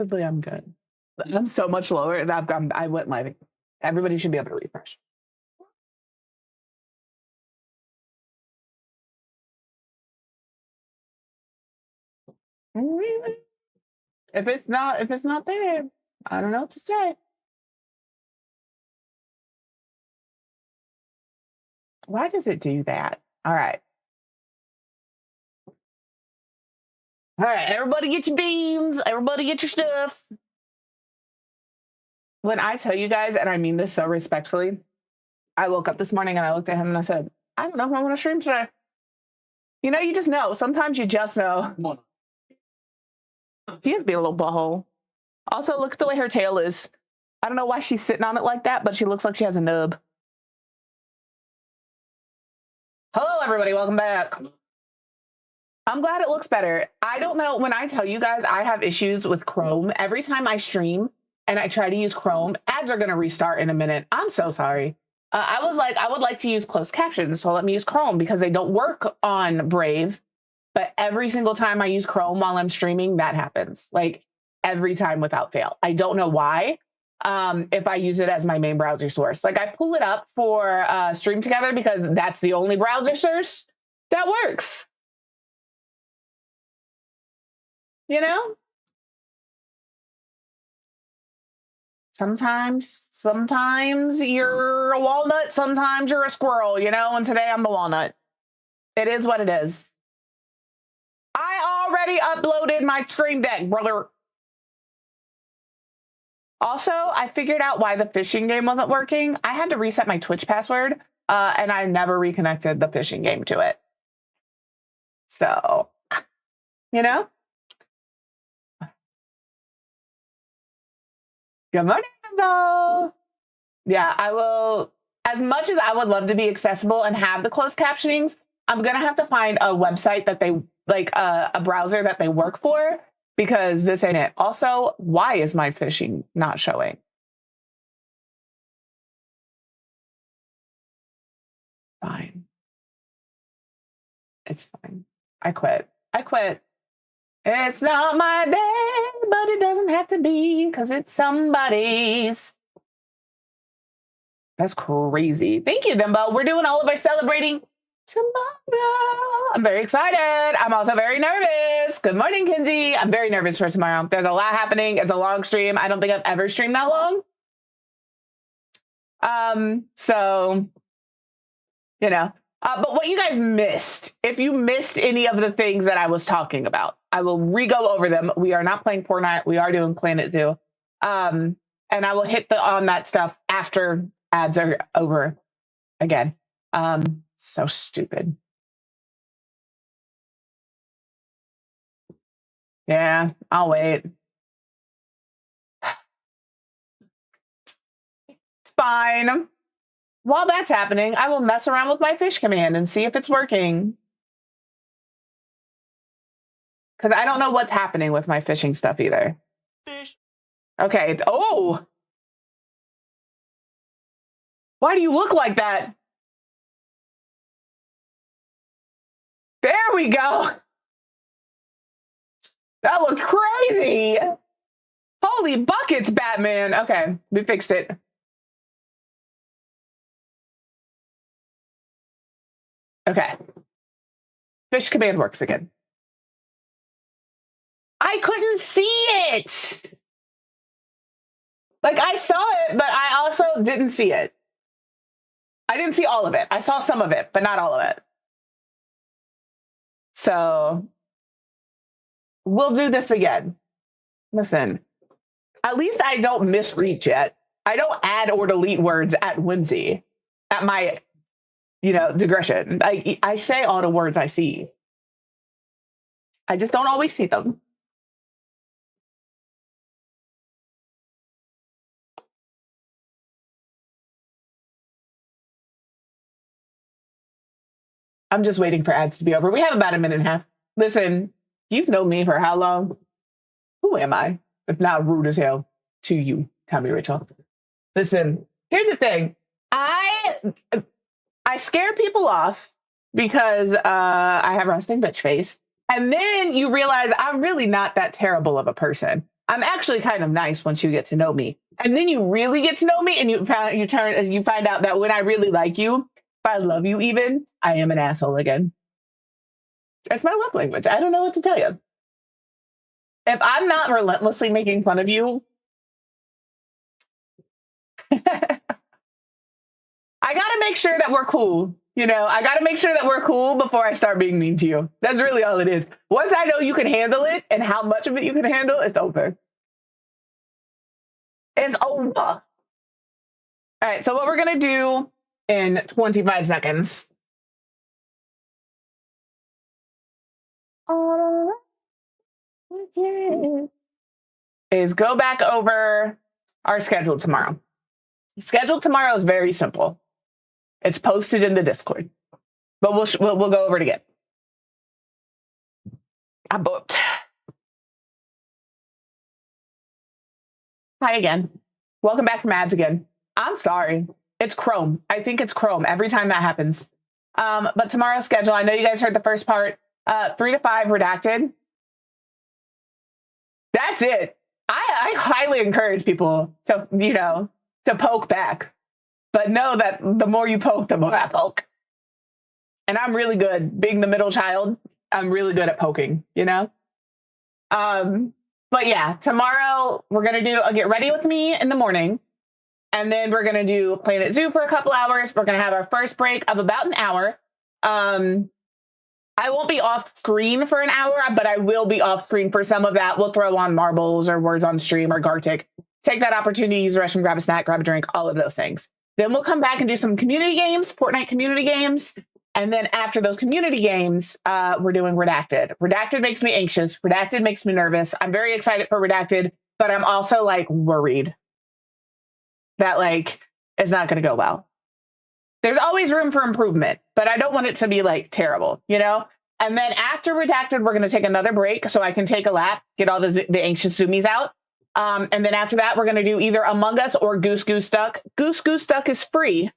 Hopefully I'm good. I'm so much lower and I went live. Everybody should be able to refresh. Really? If it's not there, I don't know what to say. Why does it do that? All right. All right, everybody get your beans. Everybody get your stuff. When I tell you guys, and I mean this so respectfully, I woke up this morning and I looked at him and I said, I don't know if I want to stream today. You know, you just know. Sometimes you just know. He is being a little butthole. Also, look at the way her tail is. I don't know why she's sitting on it like that, but she looks like she has a nub. Hello, everybody. Welcome back. I'm glad it looks better. I don't know. When I tell you guys I have issues with Chrome, every time I stream and I try to use Chrome, ads are going to restart in a minute. I'm so sorry. I was like, I would like to use closed captions, so let me use Chrome because they don't work on Brave. But every single time I use Chrome while I'm streaming, that happens. Like every time without fail. I don't know why. If I use it as my main browser source. Like I pull it up for Stream Together because that's the only browser source that works. You know? Sometimes you're a walnut, sometimes you're a squirrel, you know? And today I'm the walnut. It is what it is. I already uploaded my Stream Deck, brother. Also, I figured out why the fishing game wasn't working. I had to reset my Twitch password, and I never reconnected the fishing game to it. So, you know? Good morning, Bo. Yeah, I will. As much as I would love to be accessible and have the closed captionings, I'm going to have to find a website that they, like a browser that they work for, because this ain't it. Also, why is my fishing not showing? Fine. It's fine. I quit. It's not my day, but it doesn't have to be because it's somebody's. That's crazy. Thank you, Thimbo. We're doing all of our celebrating tomorrow. I'm very excited. I'm also very nervous. Good morning, Kinsey. I'm very nervous for tomorrow. There's a lot happening. It's a long stream. I don't think I've ever streamed that long. So, you know. But what you guys missed, if you missed any of the things that I was talking about, I will re-go over them. We are not playing Fortnite. We are doing Planet Zoo. And I will hit on that stuff after ads are over again. So stupid. Yeah, I'll wait. It's fine. While that's happening, I will mess around with my fish command and see if it's working. Because I don't know what's happening with my fishing stuff either. Fish. Okay. Oh! Why do you look like that? There we go. That looked crazy. Holy buckets, Batman. Okay, we fixed it. Okay. Fish command works again. I couldn't see it. Like, I saw it, but I also didn't see it. I didn't see all of it. I saw some of it, but not all of it. So we'll do this again. Listen, at least I don't misreach it. I don't add or delete words at whimsy, at my, digression. I say all the words I see. I just don't always see them. I'm just waiting for ads to be over. We have about a minute and a half. Listen, you've known me for how long? Who am I, if not rude as hell to you, Tommy Rachel? Listen, here's the thing. I scare people off because I have resting bitch face. And then you realize I'm really not that terrible of a person. I'm actually kind of nice once you get to know me. And then you really get to know me and you find out that when I really like you, if I love you even, I am an asshole again. It's my love language. I don't know what to tell you. If I'm not relentlessly making fun of you, I gotta make sure that we're cool. You know, I gotta make sure that we're cool before I start being mean to you. That's really all it is. Once I know you can handle it and how much of it you can handle, it's over. It's over. All right, so what we're gonna do in 25 seconds. Is go back over our schedule tomorrow. Schedule tomorrow is very simple. It's posted in the Discord, but we'll go over it again. I booked. Hi again. Welcome back from ads again. I'm sorry. It's Chrome. I think it's Chrome every time that happens. But tomorrow's schedule, I know you guys heard the first part. 3 to 5 redacted. That's it. I highly encourage people to, you know, to poke back. But know that the more you poke, the more I poke. And I'm really good. Being the middle child, I'm really good at poking, you know? But yeah, tomorrow we're going to do a Get Ready With Me in the morning. And then we're going to do Planet Zoo for a couple hours. We're going to have our first break of about an hour. I won't be off screen for an hour, but I will be off screen for some of that. We'll throw on marbles or words on stream or Gartic. Take that opportunity, use the restroom, grab a snack, grab a drink, all of those things. Then we'll come back and do some community games, Fortnite community games. And then after those community games, we're doing Redacted. Redacted makes me anxious. Redacted makes me nervous. I'm very excited for Redacted, but I'm also like worried that like it's not going to go well. There's always room for improvement, but I don't want it to be like terrible, you know? And then after Redacted, we're going to take another break so I can take a lap, get all the anxious zoomies out. And then after that, we're going to do either Among Us or Goose Goose Duck. Goose Goose Duck is free.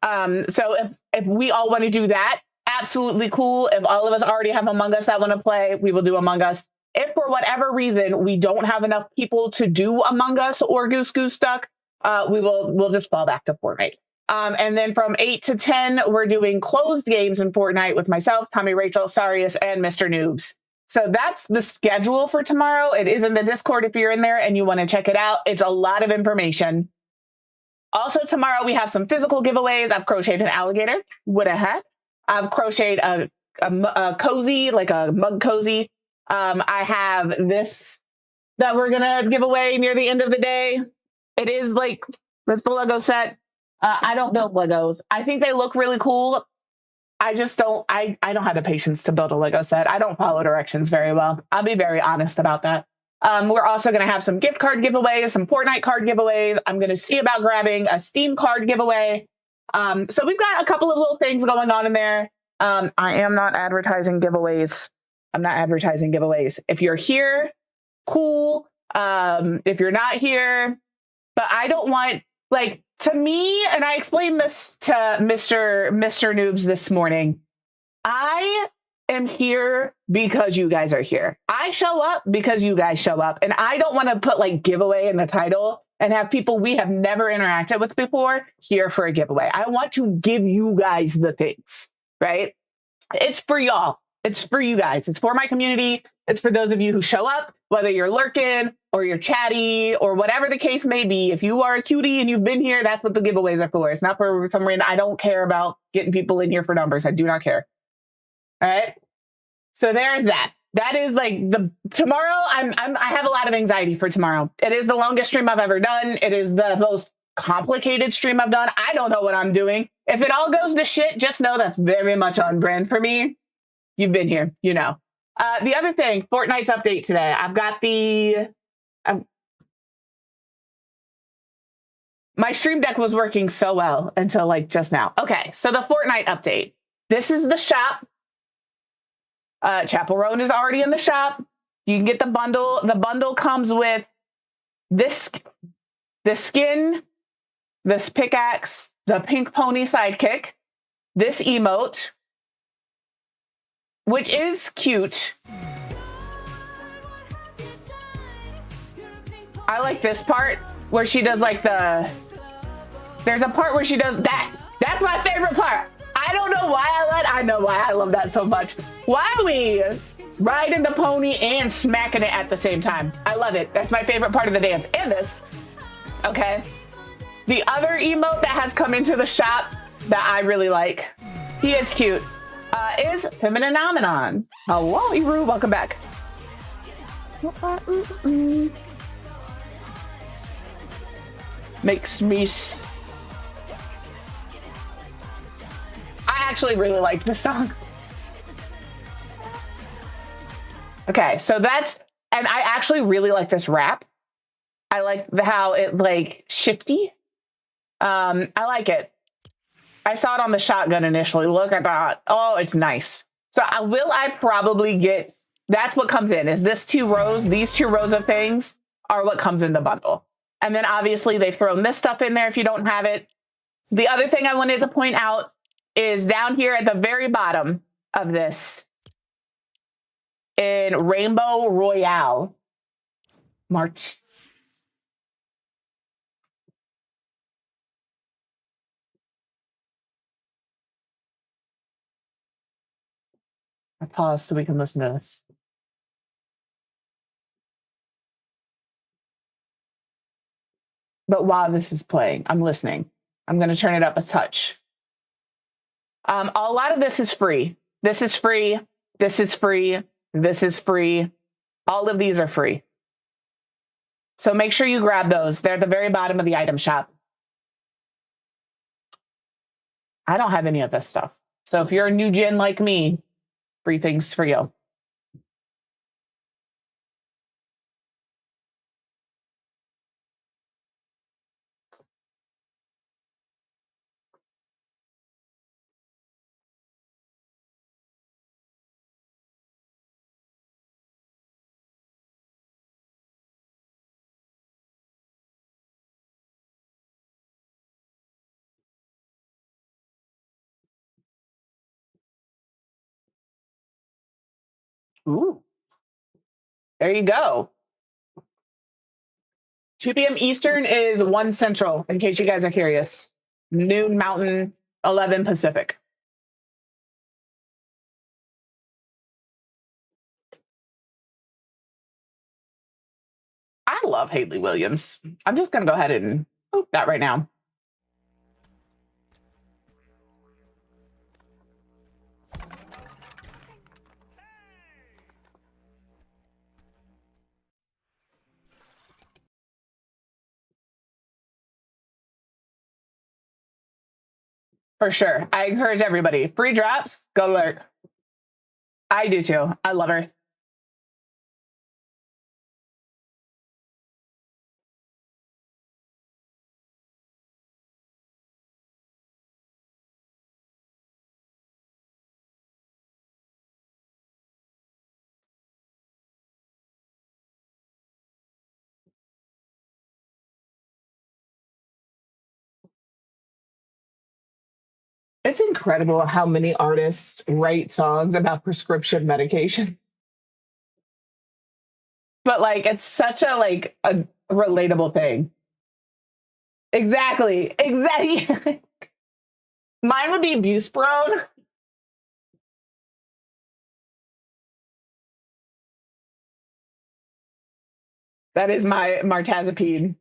So if we all want to do that, absolutely cool. If all of us already have Among Us that want to play, we will do Among Us. If for whatever reason we don't have enough people to do Among Us or Goose Goose Duck, we'll just fall back to Fortnite. And then from 8 to 10, we're doing closed games in Fortnite with myself, Tommy, Rachel, Sarius, and Mr. Noobs. So that's the schedule for tomorrow. It is in the Discord if you're in there and you want to check it out. It's a lot of information. Also, tomorrow we have some physical giveaways. I've crocheted an alligator with a hat. I've crocheted a cozy, like a mug cozy. I have this that we're going to give away near the end of the day. It is like, this the Lego set. I don't build Legos. I think they look really cool. I just don't, I don't have the patience to build a Lego set. I don't follow directions very well. I'll be very honest about that. We're also going to have some gift card giveaways, some Fortnite card giveaways. I'm going to see about grabbing a Steam card giveaway. So we've got a couple of little things going on in there. I am not advertising giveaways. I'm not advertising giveaways. If you're here, cool. If you're not here, but I don't want, like, to me, and I explained this to Mr. Noobs this morning, I am here because you guys are here. I show up because you guys show up. And I don't want to put like giveaway in the title and have people we have never interacted with before here for a giveaway. I want to give you guys the things, right? It's for y'all. It's for you guys. It's for my community. It's for those of you who show up, whether you're lurking or you're chatty or whatever the case may be. If you are a cutie and you've been here, that's what the giveaways are for. It's not for some reason. I don't care about getting people in here for numbers. I do not care. All right. So there's that. That is like tomorrow. I have a lot of anxiety for tomorrow. It is the longest stream I've ever done. It is the most complicated stream I've done. I don't know what I'm doing. If it all goes to shit, just know that's very much on brand for me. You've been here, you know. The other thing, Fortnite's update today. I've got my stream deck was working so well until like just now. Okay, so the Fortnite update. This is the shop. Chapel Roan is already in the shop. You can get the bundle. The bundle comes with this skin, this pickaxe, the pink pony sidekick, this emote, which is cute. I like this part where she does like there's a part where she does that. That's my favorite part. I don't know why I know why I love that so much. Why are we riding the pony and smacking it at the same time? I love it. That's my favorite part of the dance. And this, okay. The other emote that has come into the shop that I really like, he is cute, is Femininomenon. Hello, Iru, welcome back. Makes me I actually really like this song. Okay, so that's, and I actually really like this rap. I like how it's like shifty. I like it. I saw it on the shotgun initially. Look, I thought, oh, it's nice. So I probably get, that's what comes in, is this 2 rows, these 2 rows of things are what comes in the bundle. And then obviously they've thrown this stuff in there if you don't have it. The other thing I wanted to point out is down here at the very bottom of this in Rainbow Royale. I pause so we can listen to this. But while this is playing, I'm listening. I'm going to turn it up a touch. A lot of this is free. This is free. This is free. This is free. All of these are free. So make sure you grab those. They're at the very bottom of the item shop. I don't have any of this stuff. So if you're a new gen like me, free things for you. Ooh. There you go. 2 p.m. Eastern is 1 Central, in case you guys are curious. Noon Mountain, 11 Pacific. I love Hayley Williams. I'm just going to go ahead and boop that right now. For sure. I encourage everybody. Free drops, go lurk. I do too. I love her. It's incredible how many artists write songs about prescription medication. But like it's such a like a relatable thing. Exactly. Exactly. Mine would be Buspirone. That is my Martazepine.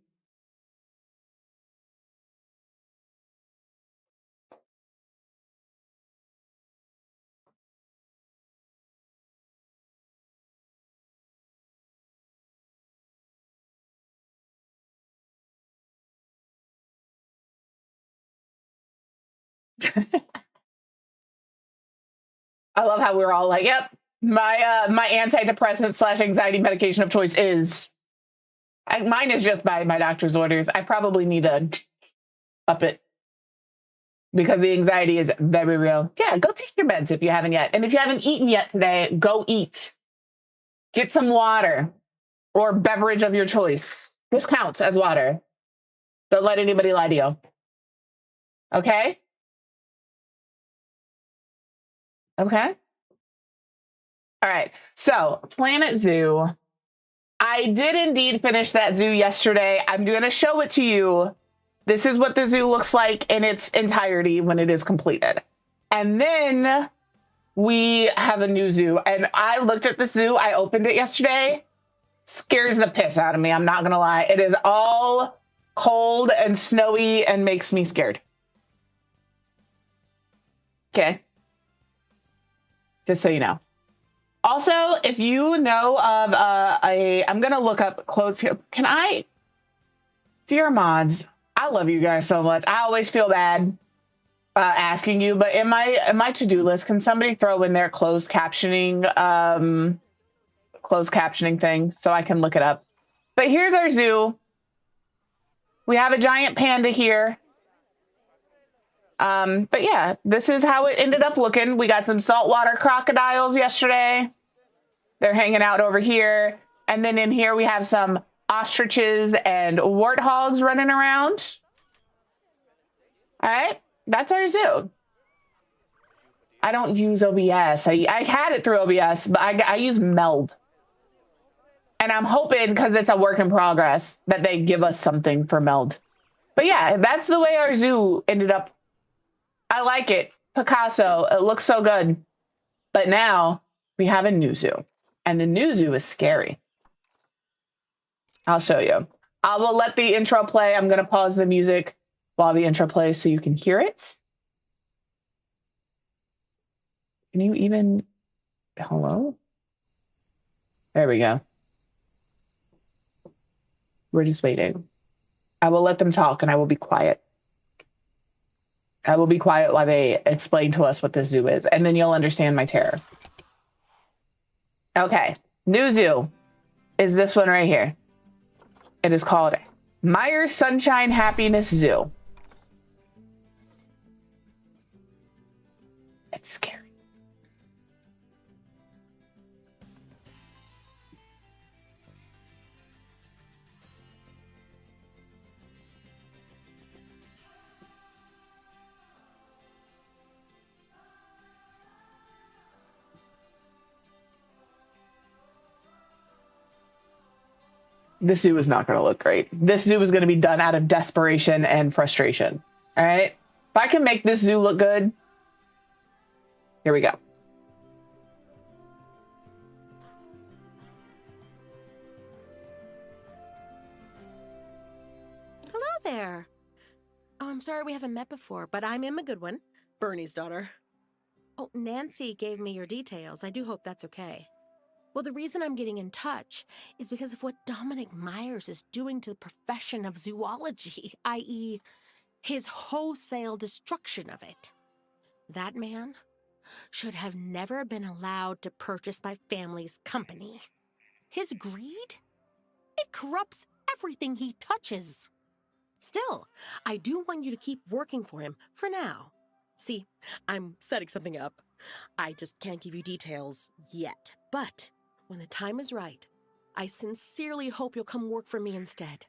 I love how we're all like, yep, my antidepressant / anxiety medication of choice is. Mine is just by my doctor's orders. I probably need to up it because the anxiety is very real. Yeah, go take your meds if you haven't yet. And if you haven't eaten yet today, go eat. Get some water or beverage of your choice. This counts as water. Don't let anybody lie to you. Okay? Okay? All right. So, Planet Zoo. I did indeed finish that zoo yesterday. I'm going to show it to you. This is what the zoo looks like in its entirety when it is completed. And then we have a new zoo. And I looked at the zoo. I opened it yesterday. Scares the piss out of me. I'm not going to lie. It is all cold and snowy and makes me scared. Okay. Just so you know. Also, if you know of I'm going to look up clothes here. Can I? Dear mods, I love you guys so much. I always feel bad asking you, but in my to-do list, can somebody throw in their closed captioning thing so I can look it up? But here's our zoo. We have a giant panda here. But yeah, this is how it ended up looking. We got some saltwater crocodiles yesterday. They're hanging out over here. And then in here we have some ostriches and warthogs running around. All right, that's our zoo. I don't use OBS. I had it through OBS, but I use Meld. And I'm hoping, because it's a work in progress, that they give us something for Meld. But yeah, that's the way our zoo ended up. I like it. Picasso, it looks so good. But now we have a new zoo. And the new zoo is scary. I'll show you. I will let the intro play. I'm going to pause the music while the intro plays so you can hear it. Can you even... Hello? There we go. We're just waiting. I will let them talk and I will be quiet. I will be quiet while they explain to us what this zoo is, and then you'll understand my terror. Okay, new zoo is this one right here. It is called Myers Sunshine Happiness Zoo. It's scary. This zoo is not going to look great. This zoo is going to be done out of desperation and frustration. All right. If I can make this zoo look good. Here we go. Hello there. Oh, I'm sorry we haven't met before, but I'm Emma Goodwin, Bernie's daughter. Oh, Nancy gave me your details. I do hope that's okay. Well, the reason I'm getting in touch is because of what Dominic Myers is doing to the profession of zoology, i.e., his wholesale destruction of it. That man should have never been allowed to purchase my family's company. His greed? It corrupts everything he touches. Still, I do want you to keep working for him for now. See, I'm setting something up. I just can't give you details yet, but when the time is right, I sincerely hope you'll come work for me instead.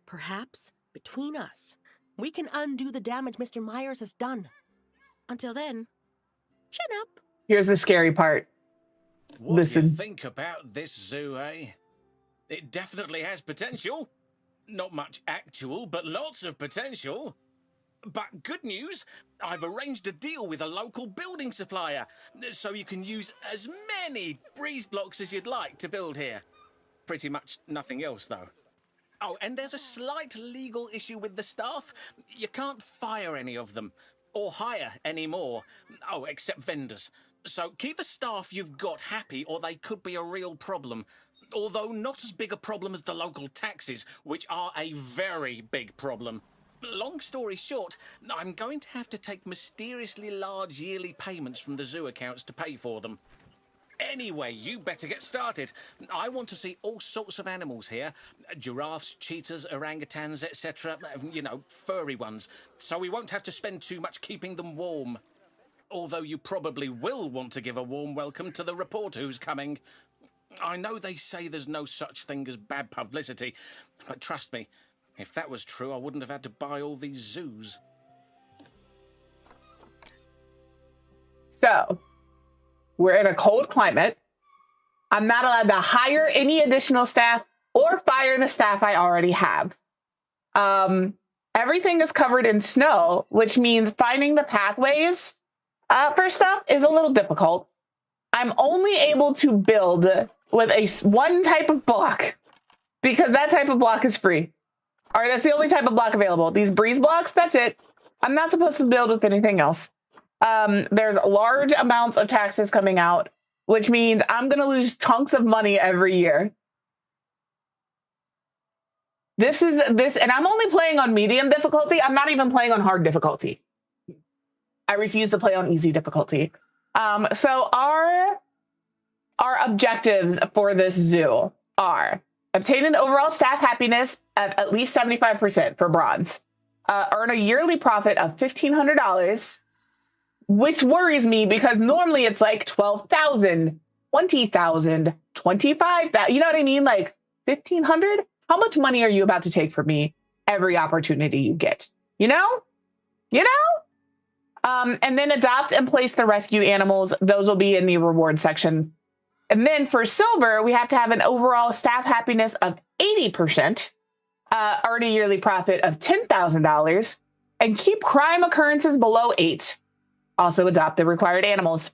Perhaps, between us, we can undo the damage Mr. Myers has done. Until then, chin up. Here's the scary part. What do you think about this zoo, eh? It definitely has potential. Not much actual, but lots of potential. But good news, I've arranged a deal with a local building supplier, so you can use as many breeze blocks as you'd like to build here. Pretty much nothing else, though. Oh, and there's a slight legal issue with the staff. You can't fire any of them, or hire any more. Oh, except vendors. So keep the staff you've got happy, or they could be a real problem. Although not as big a problem as the local taxes, which are a very big problem. Long story short, I'm going to have to take mysteriously large yearly payments from the zoo accounts to pay for them. Anyway, you better get started. I want to see all sorts of animals here. Giraffes, cheetahs, orangutans, etc. You know, furry ones. So we won't have to spend too much keeping them warm. Although you probably will want to give a warm welcome to the reporter who's coming. I know they say there's no such thing as bad publicity, but trust me, if that was true, I wouldn't have had to buy all these zoos. So, we're in a cold climate. I'm not allowed to hire any additional staff or fire the staff I already have. Everything is covered in snow, which means finding the pathways for stuff is a little difficult. I'm only able to build with one type of block because that type of block is free. All right, that's the only type of block available. These breeze blocks, that's it. I'm not supposed to build with anything else. There's large amounts of taxes coming out, which means I'm going to lose chunks of money every year. And I'm only playing on medium difficulty. I'm not even playing on hard difficulty. I refuse to play on easy difficulty. So our objectives for this zoo are obtain an overall staff happiness of at least 75% for bronze, earn a yearly profit of $1,500, which worries me because normally it's like 12,000, 20,000, 25,000. You know what I mean? Like 1,500. How much money are you about to take from me every opportunity you get? You know? And then adopt and place the rescue animals. Those will be in the reward section. And then for silver, we have to have an overall staff happiness of 80%, earn a yearly profit of $10,000, and keep crime occurrences below 8. Also adopt the required animals.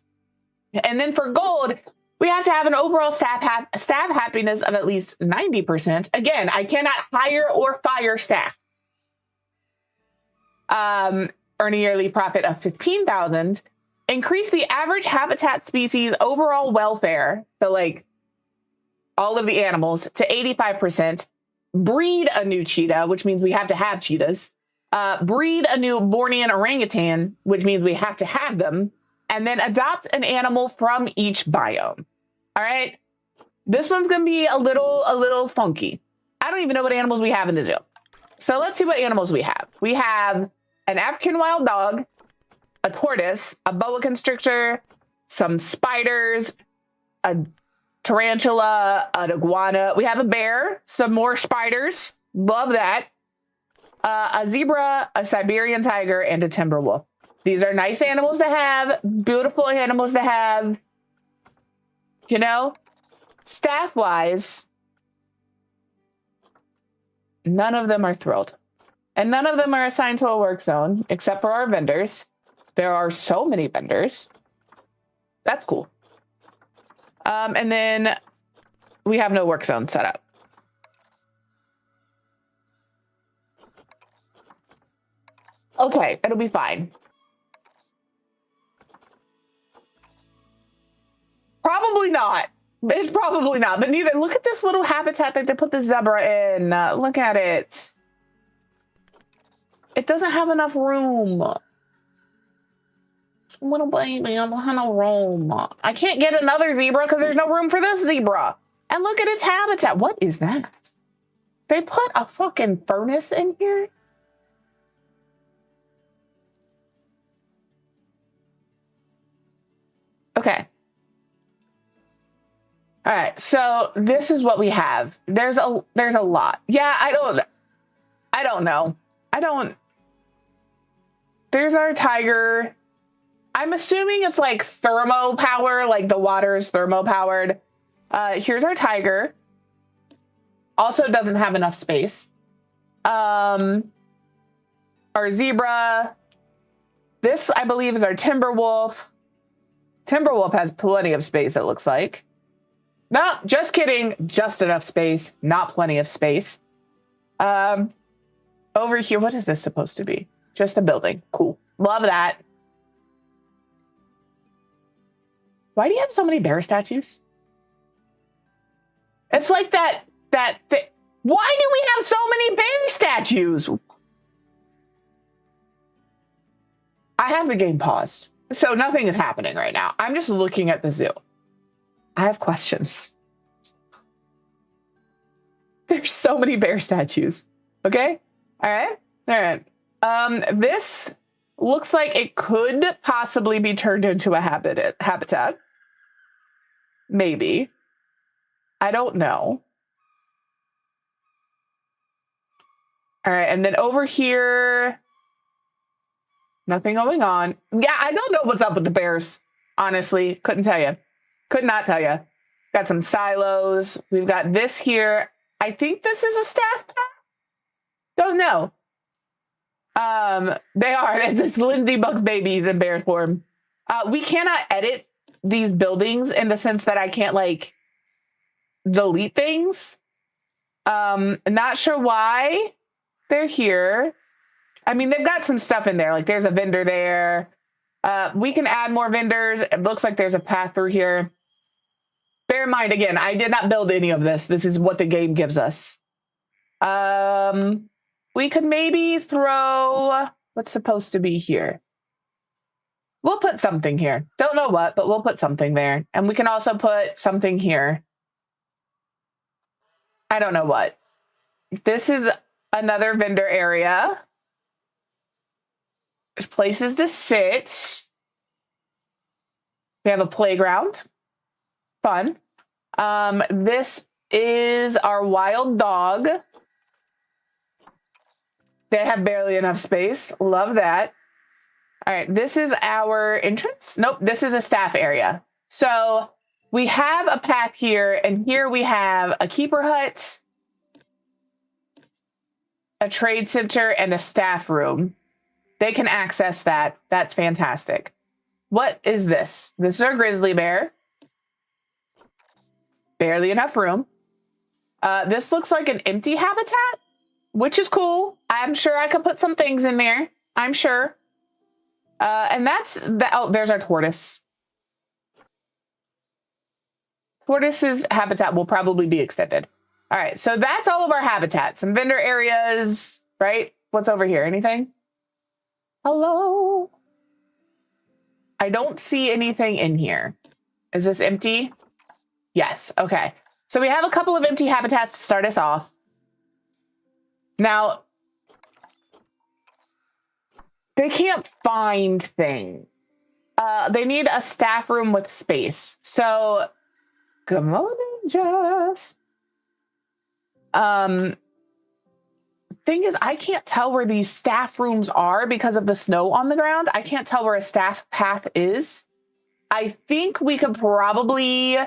And then for gold, we have to have an overall staff happiness of at least 90%. Again, I cannot hire or fire staff. Earn a yearly profit of $15,000. Increase the average habitat species overall welfare, so like all of the animals, to 85%. Breed a new cheetah, which means we have to have cheetahs. Breed a new Bornean orangutan, which means we have to have them. And then adopt an animal from each biome. All right. This one's going to be a little funky. I don't even know what animals we have in the zoo. So let's see what animals we have. We have an African wild dog, a tortoise, a boa constrictor, some spiders, a tarantula, an iguana. We have a bear, some more spiders. Love that. A zebra, a Siberian tiger, and a timber wolf. These are nice animals to have, beautiful animals to have. You know, staff-wise, none of them are thrilled. And none of them are assigned to a work zone, except for our vendors. There are so many vendors. That's cool. And then we have no work zone set up. Okay, it'll be fine. Probably not. It's probably not, but neither. Look at this little habitat that they put the zebra in. Look at it. It doesn't have enough room. Little baby, I don't have no room. I can't get another zebra because there's no room for this zebra. And look at its habitat. What is that? They put a fucking furnace in here? Okay. All right, so this is what we have. There's a lot. Yeah, I don't know. There's our tiger. I'm assuming it's like thermo power, like the water is thermo powered. Here's our tiger. Also doesn't have enough space. Our zebra. This, I believe, is our timber wolf. Timber wolf has plenty of space, it looks like. No, just kidding. Just enough space, not plenty of space. Over here, what is this supposed to be? Just a building. Cool. Love that. Why do you have so many bear statues? It's like that. Why do we have so many bear statues? I have the game paused, so nothing is happening right now. I'm just looking at the zoo. I have questions. There's so many bear statues. Okay? All right. This looks like it could possibly be turned into a habitat. Maybe. I don't know. All right, and then over here, nothing going on. Yeah, I don't know what's up with the bears. Honestly, couldn't tell you. Could not tell you. Got some silos. We've got this here. I think this is a staff pack. Don't know. They are. It's Lindsay Buck's babies in bear form. We cannot edit these buildings in the sense that I can't like delete things. Not sure why they're here. I mean, they've got some stuff in there. Like there's a vendor there. We can add more vendors. It looks like there's a path through here. Bear in mind, again, I did not build any of this. This is what the game gives us. We could maybe throw what's supposed to be here. We'll put something here. Don't know what, but we'll put something there. And we can also put something here. I don't know what. This is another vendor area. There's places to sit. We have a playground. Fun. This is our wild dog. They have barely enough space. Love that. All right, this is our entrance. Nope, this is a staff area. So we have a path here, and here we have a keeper hut, a trade center, and a staff room. They can access that. That's fantastic. What is this? This is our grizzly bear. Barely enough room. This looks like an empty habitat, which is cool. I'm sure I could put some things in there. I'm sure. And that's the, oh, there's our tortoise. Tortoise's habitat will probably be extended. All right, so that's all of our habitats. Some vendor areas, right? What's over here? Anything? Hello? I don't see anything in here. Is this empty? Yes, okay. So we have a couple of empty habitats to start us off. Now, they can't find things. They need a staff room with space. So, come on, Jess. Thing is, I can't tell where these staff rooms are because of the snow on the ground. I can't tell where a staff path is. I think we could probably,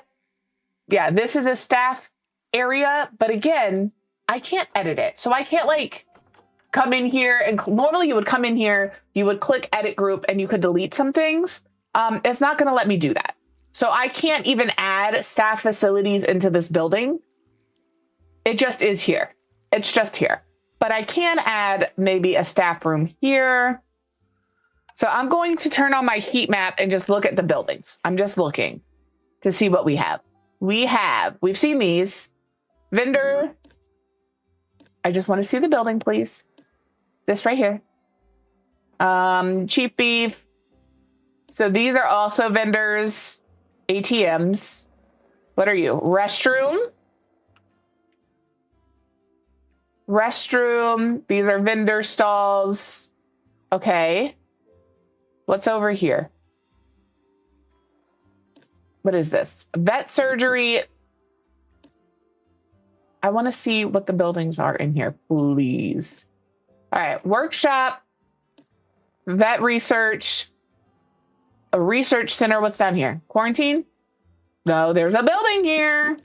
yeah, this is a staff area, but again, I can't edit it. So I can't like come in here and normally you would come in here, you would click edit group and you could delete some things. It's not going to let me do that. So I can't even add staff facilities into this building. It just is here. It's just here. But I can add maybe a staff room here. So I'm going to turn on my heat map and just look at the buildings. I'm just looking to see what we have. We've seen these. Vendor. I just want to see the building, please. This right here. Cheap beef. So these are also vendors. ATMs. What are you? Restroom. Restroom. These are vendor stalls. Okay. What's over here? What is this? Vet surgery. I want to see what the buildings are in here, please. All right. Workshop. Vet research. A research center. What's down here? Quarantine? No, there's a building here.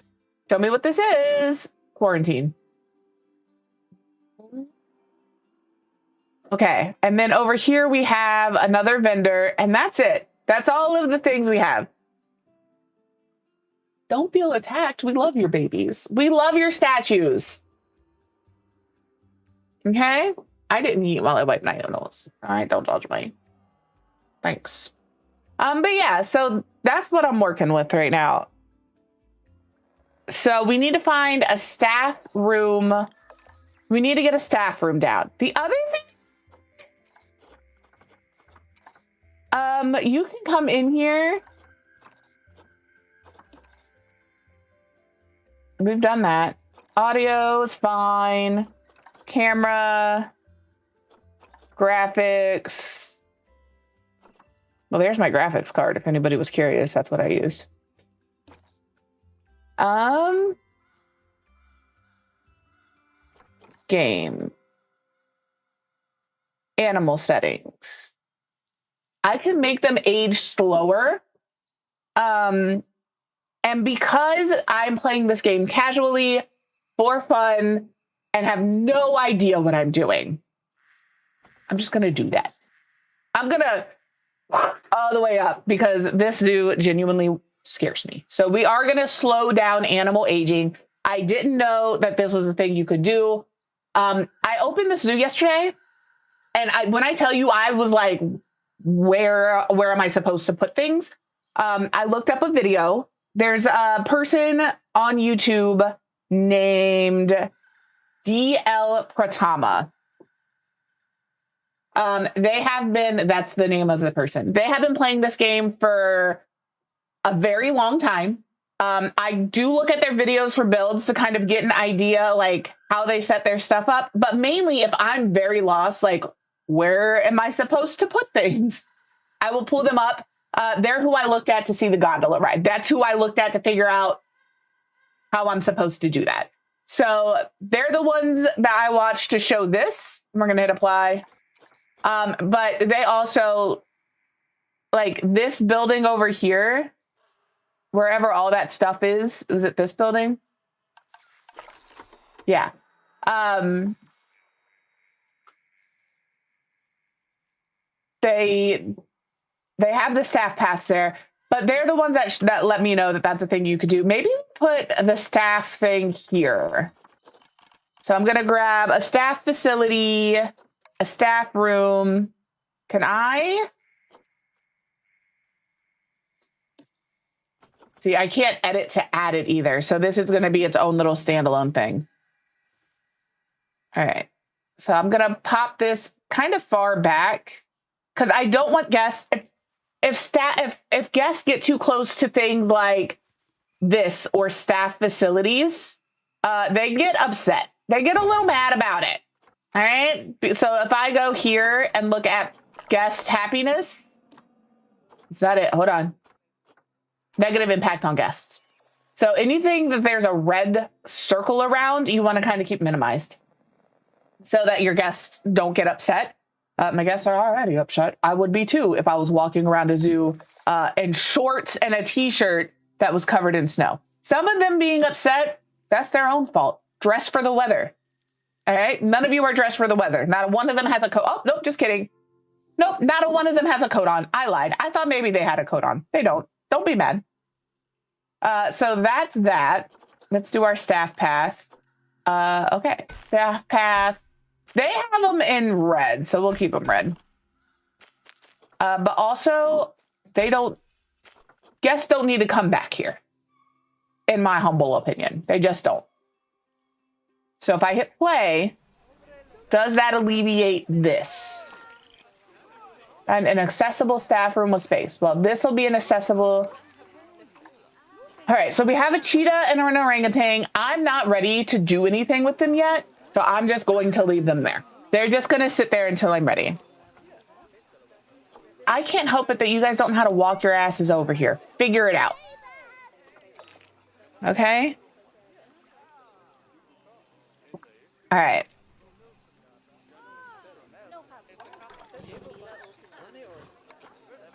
Tell me what this is. Quarantine. Okay. And then over here we have another vendor, and that's it. That's all of the things we have. Don't feel attacked. We love your babies. We love your statues. Okay? I didn't eat while I wiped my nose. All right, don't judge me. Thanks. But yeah, so that's what I'm working with right now. So we need to find a staff room. We need to get a staff room down. The other thing, you can come in here. We've done that. Audio is fine. Camera, graphics. Well, there's my graphics card. If anybody was curious, that's what I used. Game. Animal settings. I can make them age slower. And And because I'm playing this game casually, for fun, and have no idea what I'm doing, I'm just going to do that. I'm going to all the way up because this zoo genuinely scares me. So we are going to slow down animal aging. I didn't know that this was a thing you could do. I opened the zoo yesterday, and when I tell you, I was like, where am I supposed to put things? I looked up a video. There's a person on YouTube named DL Pratama. That's the name of the person. They have been playing this game for a very long time. I do look at their videos for builds to kind of get an idea, like how they set their stuff up. But mainly if I'm very lost, like, where am I supposed to put things? I will pull them up. They're who I looked at to see the gondola ride. That's who I looked at to figure out how I'm supposed to do that. So they're the ones that I watched to show this. We're going to hit apply. But they also, like this building over here, wherever all that stuff is it this building? Yeah. They have the staff paths there, but they're the ones that let me know that that's a thing you could do. Maybe put the staff thing here. So I'm going to grab a staff facility, a staff room. Can I? See, I can't edit to add it either. So this is going to be its own little standalone thing. All right. So I'm going to pop this kind of far back because I don't want guests. If guests get too close to things like this or staff facilities, they get upset. They get a little mad about it. All right. So if I go here and look at guest happiness, is that it? Hold on. Negative impact on guests. So anything that there's a red circle around, you want to kind of keep minimized so that your guests don't get upset. My guests are already upset. I would be too if I was walking around a zoo in shorts and a t-shirt that was covered in snow. Some of them being upset, that's their own fault. Dress for the weather. All right. None of you are dressed for the weather. Not one of them has a coat. Oh, nope. Just kidding. Nope. Not a one of them has a coat on. I lied. I thought maybe they had a coat on. They don't. Don't be mad. So that's that. Let's do our staff pass. Okay. Staff pass. They have them in red, so we'll keep them red. But also, guests don't need to come back here, in my humble opinion. They just don't. So if I hit play, does that alleviate this? And an accessible staff room with space. Well, this will be an accessible. All right, so we have a cheetah and an orangutan. I'm not ready to do anything with them yet, so I'm just going to leave them there. They're just going to sit there until I'm ready. I can't help it that you guys don't know how to walk your asses over here. Figure it out. Okay? All right.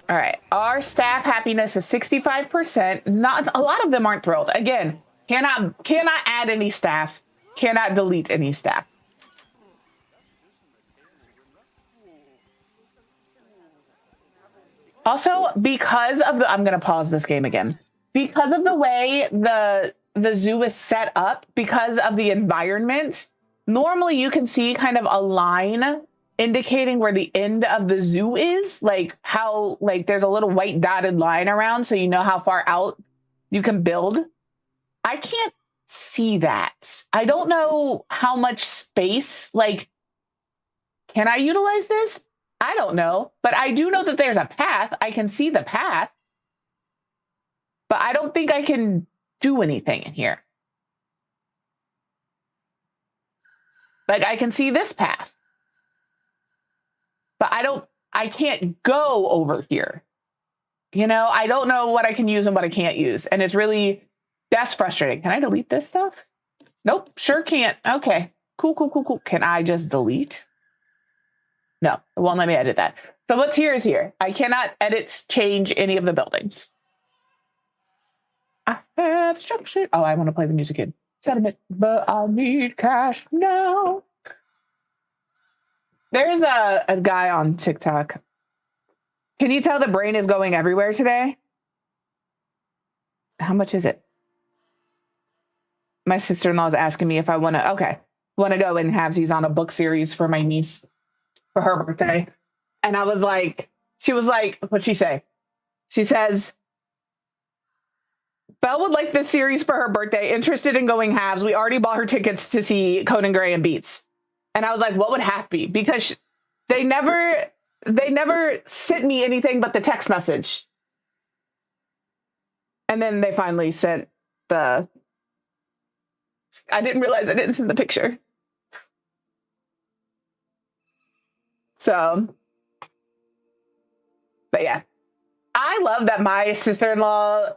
All right. Our staff happiness is 65%. Not a lot of them aren't thrilled. Again, cannot add any staff. Cannot delete any staff. Also, because of the, I'm going to pause this game again. Because of the way the zoo is set up, because of the environment, normally you can see kind of a line indicating where the end of the zoo is, like how, like there's a little white dotted line around so you know how far out you can build. I can't see that. I don't know how much space, like, can I utilize this? I don't know, but I do know that there's a path. I can see the path, but I don't think I can do anything in here. Like I can see this path, but I can't go over here. You know, I don't know what I can use and what I can't use. And that's frustrating. Can I delete this stuff? Nope, sure can't. Okay, cool. Can I just delete? No, it won't let me edit that. So what's here is here. I cannot edit, change any of the buildings. I have structured. Oh, I want to play the music again. Sentiment, but I need cash now. There's a guy on TikTok. Can you tell the brain is going everywhere today? How much is it? My sister-in-law is asking me if I want to go in halvesies on a book series for my niece for her birthday. And I was like, she was like, what'd she say? She says, Belle would like this series for her birthday, interested in going halves. We already bought her tickets to see Conan Gray and Beats. And I was like, what would half be? Because they never sent me anything but the text message. And then they finally sent I didn't realize I didn't send the picture. So, but yeah, I love that my sister-in-law,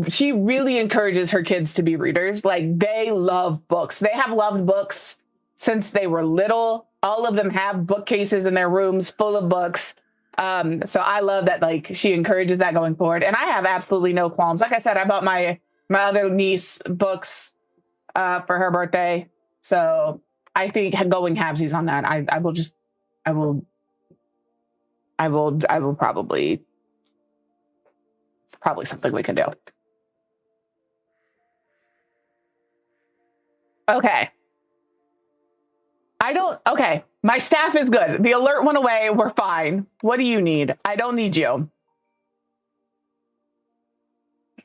she really encourages her kids to be readers. Like, they love books. They have loved books since they were little. All of them have bookcases in their rooms full of books. So I love that, like, she encourages that going forward. And I have absolutely no qualms. Like I said, I bought my other niece books for her birthday. So I think going halvesies on that, I will probably, it's probably something we can do. Okay. Okay. My staff is good. The alert went away. We're fine. What do you need? I don't need you.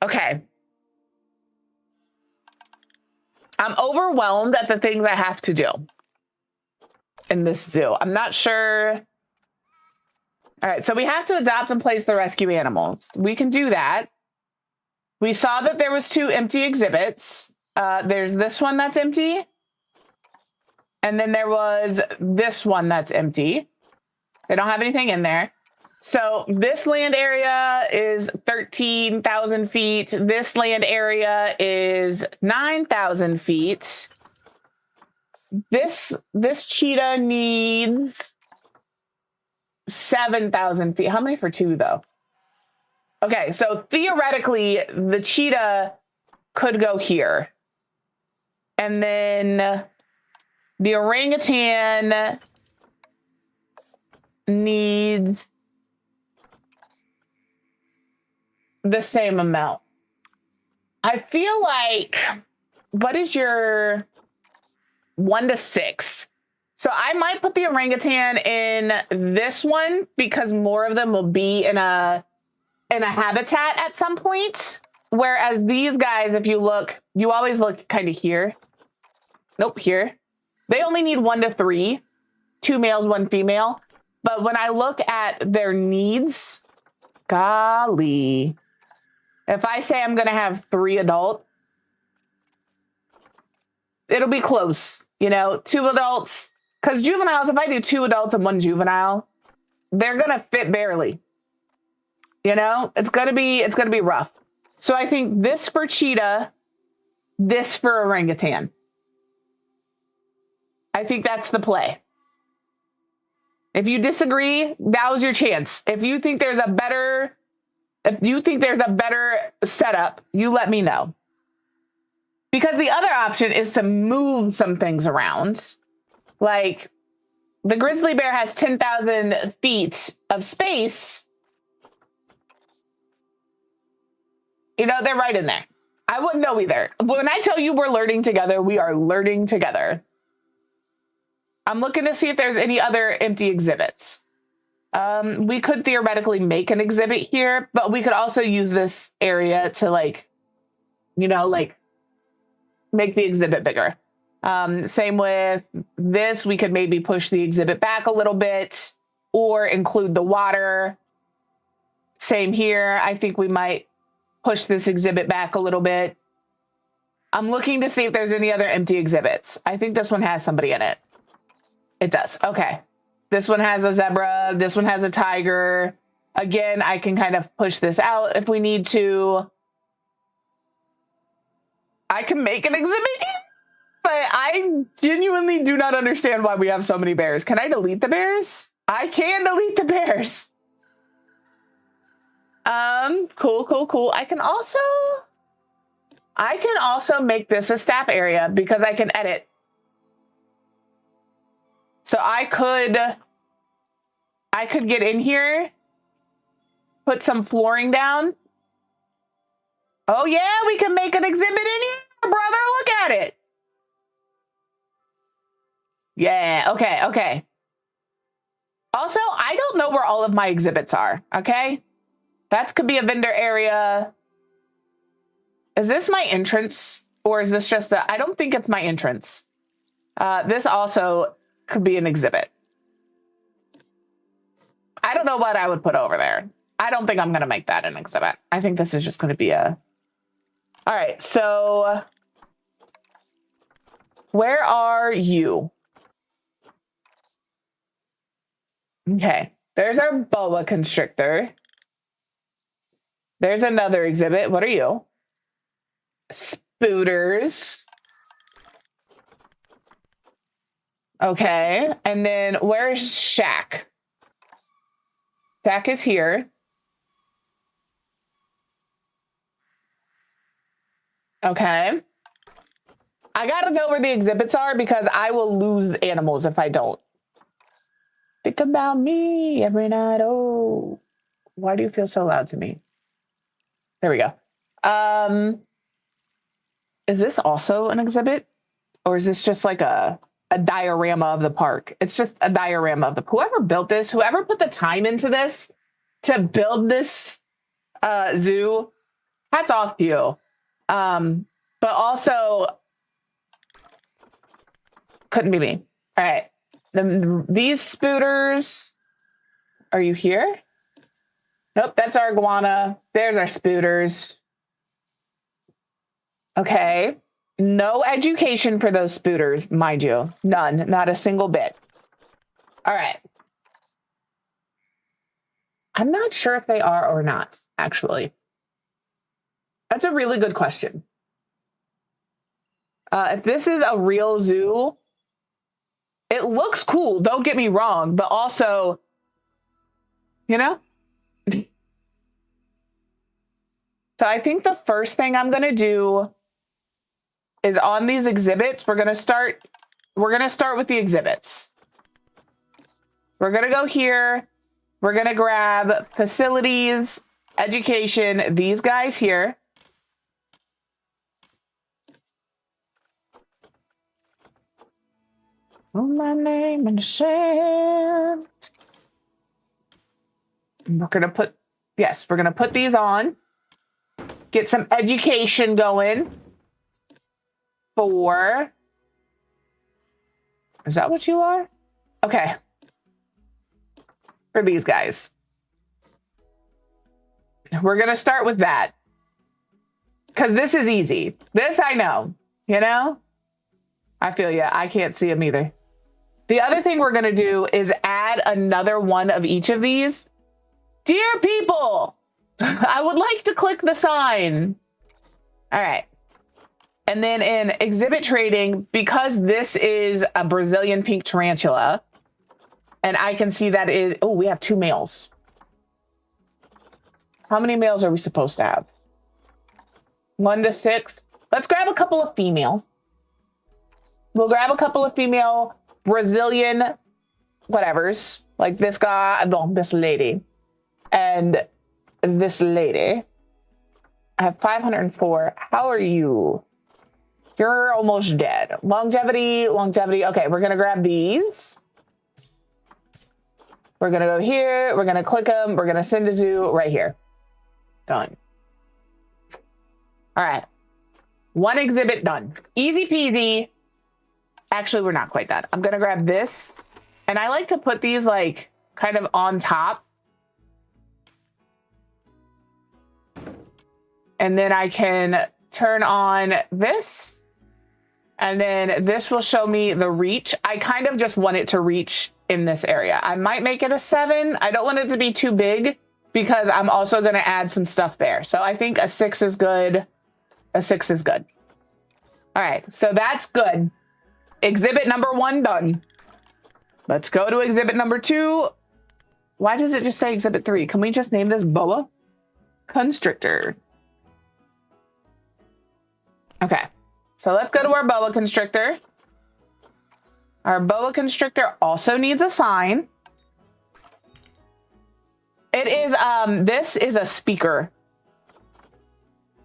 Okay. I'm overwhelmed at the things I have to do in this zoo. I'm not sure. All right, so we have to adopt and place the rescue animals. We can do that. We saw that there was 2 empty exhibits. There's this one that's empty. And then there was this one that's empty. They don't have anything in there. So this land area is 13,000 feet. This land area is 9,000 feet. This cheetah needs 7,000 feet. How many for 2 though? Okay, so theoretically, the cheetah could go here. And then the orangutan needs the same amount. I feel like, what is your 1 to 6? So I might put the orangutan in this one because more of them will be in a habitat at some point. Whereas these guys, if you look, you always look kind of here. Nope, here. They only need 1 to 3, 2 males, 1 female. But when I look at their needs, golly, if I say I'm going to have 3 adult, it'll be close, 2 adults. Because juveniles, if I do 2 adults and 1 juvenile, they're going to fit barely. It's going to be rough. So I think this for cheetah, this for orangutan. I think that's the play. If you disagree, now's your chance. If you think there's a better setup, you let me know. Because the other option is to move some things around. Like, the grizzly bear has 10,000 feet of space. They're right in there. I wouldn't know either. When I tell you we're learning together, we are learning together. I'm looking to see if there's any other empty exhibits. We could theoretically make an exhibit here, but we could also use this area to make the exhibit bigger. Same with this. We could maybe push the exhibit back a little bit or include the water. Same here. I think we might push this exhibit back a little bit. I'm looking to see if there's any other empty exhibits. I think this one has somebody in it. It does. Okay. This one has a zebra. This one has a tiger. Again, I can kind of push this out if we need to. I can make an exhibit here, but I genuinely do not understand why we have so many bears. Can I delete the bears? I can delete the bears. Cool. I can also, I can also make this a staff area because I can edit. So I could get in here, put some flooring down. Oh yeah, we can make an exhibit in here, brother. Look at it. Yeah, okay, okay. Also, I don't know where all of my exhibits are, okay? That could be a vendor area. Is this my entrance? Or is this just I don't think it's my entrance. This also could be an exhibit. I don't know what I would put over there. I don't think I'm going to make that an exhibit. I think this is just going to be a... All right, so... Where are you? Okay, there's our boa constrictor. There's another exhibit. What are you? Spooters. Okay, and then where's Shaq? Shaq is here. Okay. I gotta know where the exhibits are because I will lose animals if I don't. Think about me every night. Oh, why do you feel so loud to me? There we go. Is this also an exhibit? Or is this just like a diorama of the park? It's just a diorama of the... Whoever built this, whoever put the time into this to build this zoo, hats off to you. But also, couldn't be me. All right. These spooters, are you here? Nope, that's our iguana. There's our spooters. Okay. No education for those spooters, mind you. None, not a single bit. All right. I'm not sure if they are or not, actually. That's a really good question. If this is a real zoo, it looks cool, don't get me wrong, but also, you know? So I think the first thing I'm gonna do is on these exhibits, we're gonna start with the exhibits. We're gonna go here, we're gonna grab facilities, education, these guys here. My name in the sand. We're gonna put, yes, we're gonna put these on. Get some education going. For, is that what you are? Okay. For these guys. We're gonna start with that. Because this is easy. This I know, you know? I feel ya, I can't see them either. The other thing we're gonna do is add another one of each of these. Dear people, I would like to click the sign. All right. And then in exhibit trading, because this is a Brazilian pink tarantula, and I can see that is, oh, we have 2 males. How many males are we supposed to have? 1 to 6. Let's grab a couple of females. We'll grab a couple of female Brazilian whatevers, like this guy, no, this lady, and this lady. I have 504. How are you? You're almost dead. Longevity, longevity. Okay, we're gonna grab these. We're gonna go here. We're gonna click them. We're gonna send a zoo right here. Done. All right. 1 exhibit done. Easy peasy. Actually, we're not quite done. I'm gonna grab this. And I like to put these like kind of on top. And then I can turn on this. And then this will show me the reach. I kind of just want it to reach in this area. I might make it a 7. I don't want it to be too big because I'm also going to add some stuff there. So I think a 6 is good. A 6 is good. All right, so that's good. Exhibit number 1 done. Let's go to exhibit number 2. Why does it just say exhibit 3? Can we just name this boa constrictor? Okay, so let's go to our boa constrictor. Our boa constrictor also needs a sign. It is, this is a speaker.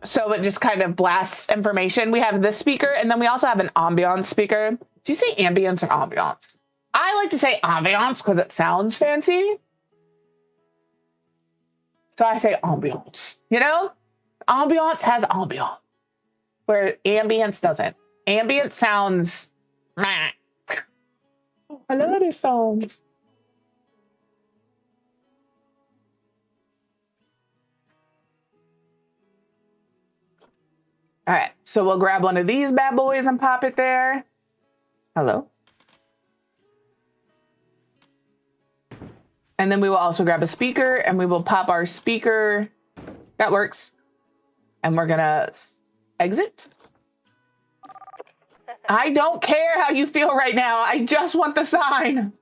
So it just kind of blasts information. We have this speaker, and then we also have an ambiance speaker. Do you say ambience or ambiance? I like to say ambiance because it sounds fancy. So I say ambiance, you know? Ambiance has ambiance, where ambience doesn't. Ambience sounds, meh. I love this song. All right, so we'll grab one of these bad boys and pop it there. Hello. And then we will also grab a speaker and we will pop our speaker. That works. And we're gonna exit. I don't care how you feel right now. I just want the sign.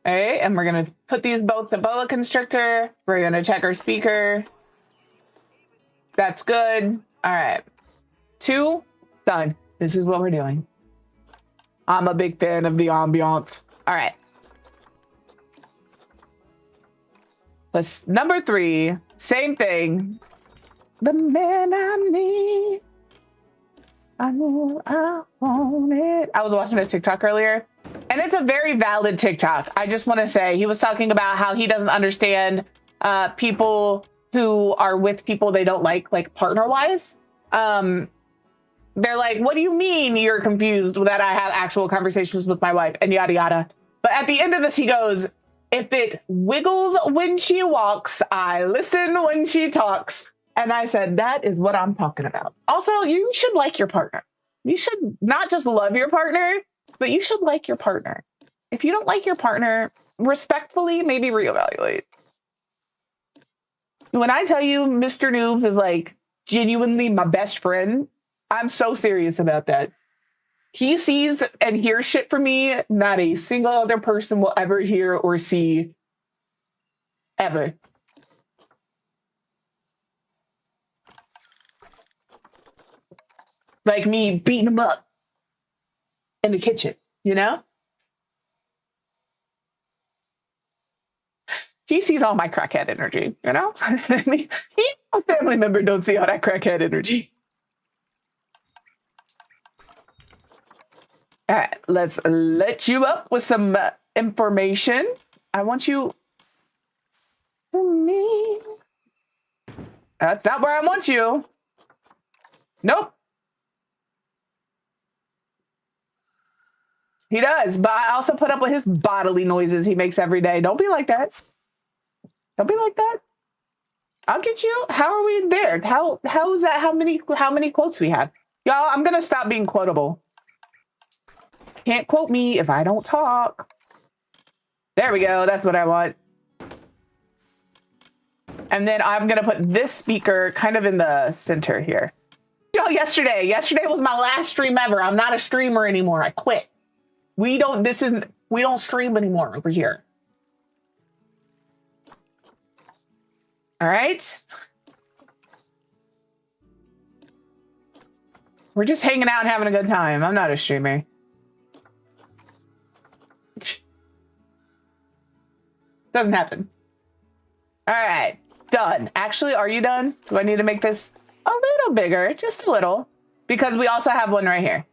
All right, and we're gonna put these both the boa constrictor. We're gonna check our speaker. That's good. All right. 2, done. This is what we're doing. I'm a big fan of the ambiance. All right. Let's number 3, same thing. The man I need. I know I want it. I was watching a TikTok earlier, and it's a very valid TikTok. I just want to say he was talking about how he doesn't understand people who are with people they don't like partner-wise. They're like, what do you mean you're confused that I have actual conversations with my wife and yada yada. But at the end of this, he goes, if it wiggles when she walks, I listen when she talks. And I said, that is what I'm talking about. Also, you should like your partner. You should not just love your partner, but you should like your partner. If you don't like your partner, respectfully, maybe reevaluate. When I tell you Mr. Noobs is like genuinely my best friend, I'm so serious about that. He sees and hears shit from me not a single other person will ever hear or see ever. Like me beating him up in the kitchen, you know? He sees all my crackhead energy, you know? A family member don't see all that crackhead energy. All right, let's let you up with some information. I want you for me. That's not where I want you. Nope. He does, but I also put up with his bodily noises he makes every day. Don't be like that. Don't be like that. I'll get you. How are we there? How is that? How many quotes we have? Y'all, I'm gonna stop being quotable. Can't quote me if I don't talk. There we go. That's what I want. And then I'm going to put this speaker kind of in the center here. Yo, yesterday was my last stream ever. I'm not a streamer anymore. I quit. We don't stream anymore over here. All right. We're just hanging out and having a good time. I'm not a streamer. Doesn't happen. All right, done. Actually, are you done? Do I need to make this a little bigger? Just a little. Because we also have one right here.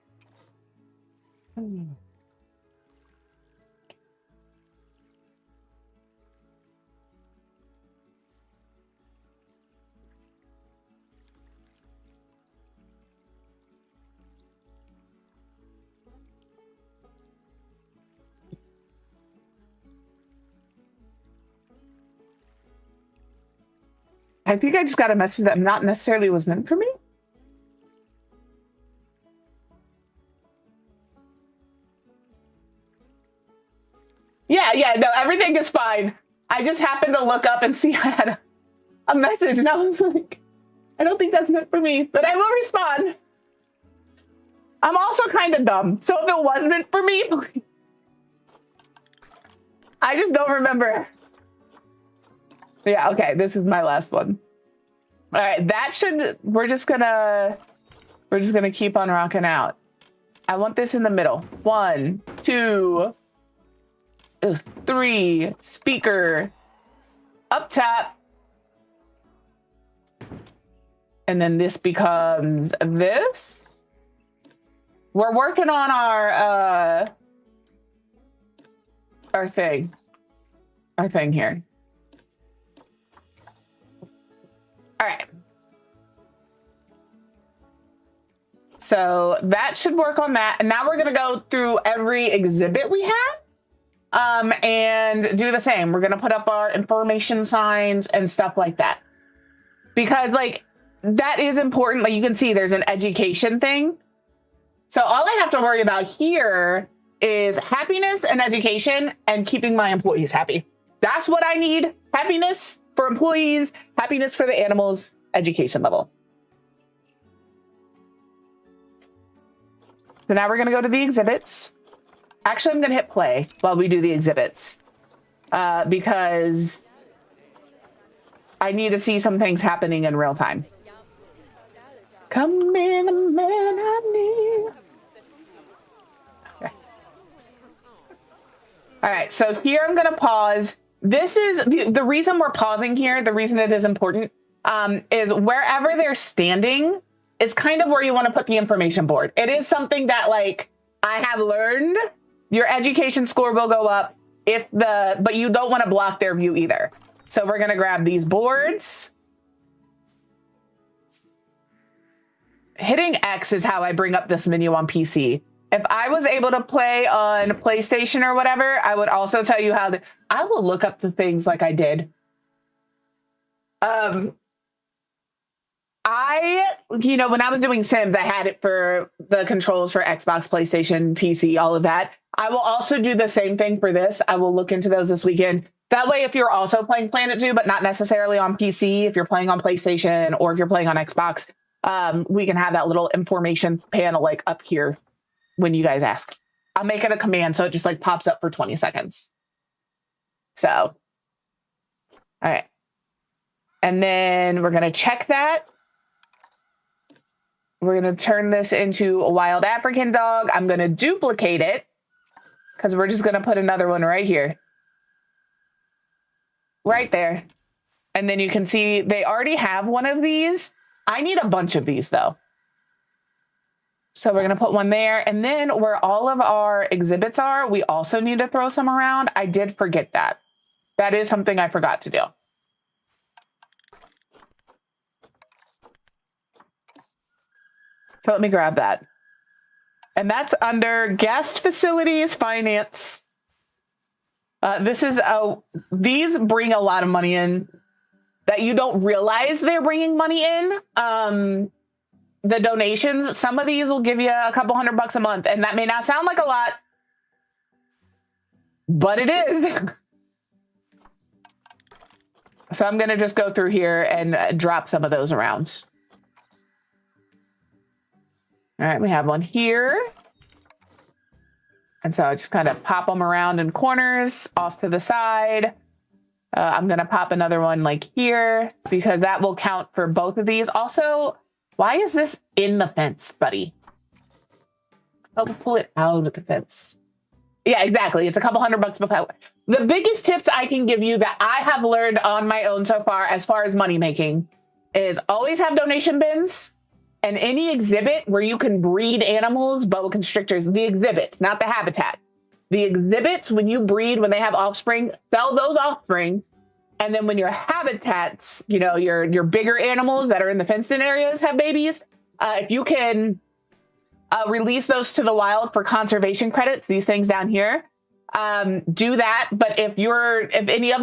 I think I just got a message that not necessarily was meant for me. Yeah, no, everything is fine. I just happened to look up and see I had a message, and I was like, I don't think that's meant for me, but I will respond. I'm also kind of dumb, so if it was meant for me, I just don't remember. Yeah, okay, this is my last one. All right, we're just gonna We're just gonna keep on rocking out. I want this in the middle. 1, 2, 3. Speaker. Up top. And then this becomes this. We're working on our thing here. All right. So that should work on that. And now we're going to go through every exhibit we have and do the same. We're going to put up our information signs and stuff like that. Because like that is important. Like you can see there's an education thing. So all I have to worry about here is happiness and education and keeping my employees happy. That's what I need. Happiness for employees, happiness for the animals, education level. So now we're going to go to the exhibits. Actually, I'm going to hit play while we do the exhibits because I need to see some things happening in real time. Come in, the man I need. Okay. All right, so here I'm going to pause. This is the reason we're pausing here. The reason it is important is wherever they're standing is kind of where you want to put the information board. It is something that like I have learned your education score will go up but you don't want to block their view either. So we're going to grab these boards. Hitting X is how I bring up this menu on PC. If I was able to play on PlayStation or whatever, I would also tell you how I will look up the things like I did. When I was doing Sims, I had it for the controls for Xbox, PlayStation, PC, all of that. I will also do the same thing for this. I will look into those this weekend. That way, if you're also playing Planet Zoo, but not necessarily on PC, if you're playing on PlayStation or if you're playing on Xbox, we can have that little information panel like up here when you guys ask. I'll make it a command so it just like pops up for 20 seconds. So, all right. And then we're going to check that. We're going to turn this into a wild African dog. I'm going to duplicate it because we're just going to put another one right here. Right there. And then you can see they already have one of these. I need a bunch of these though. So we're going to put one there. And then where all of our exhibits are, we also need to throw some around. I did forget that. That is something I forgot to do. So let me grab that. And that's under guest facilities, finance. These bring a lot of money in that you don't realize they're bringing money in. The donations, some of these will give you a couple $100 a month. And that may not sound like a lot, but it is. So I'm going to just go through here and drop some of those around. All right, we have one here. And so I just kind of pop them around in corners off to the side. I'm going to pop another one like here because that will count for both of these. Also, why is this in the fence, buddy? Oh, pull it out of the fence. Yeah, exactly. It's a couple $100 per. The biggest tips I can give you that I have learned on my own so far as money making is always have donation bins. And any exhibit where you can breed animals, boa constrictors, the exhibits, not the habitat. The exhibits, when you breed, when they have offspring, sell those offspring. And then when your habitats, your bigger animals that are in the fenced-in areas have babies, if you can release those to the wild for conservation credits, these things down here, do that. But if any of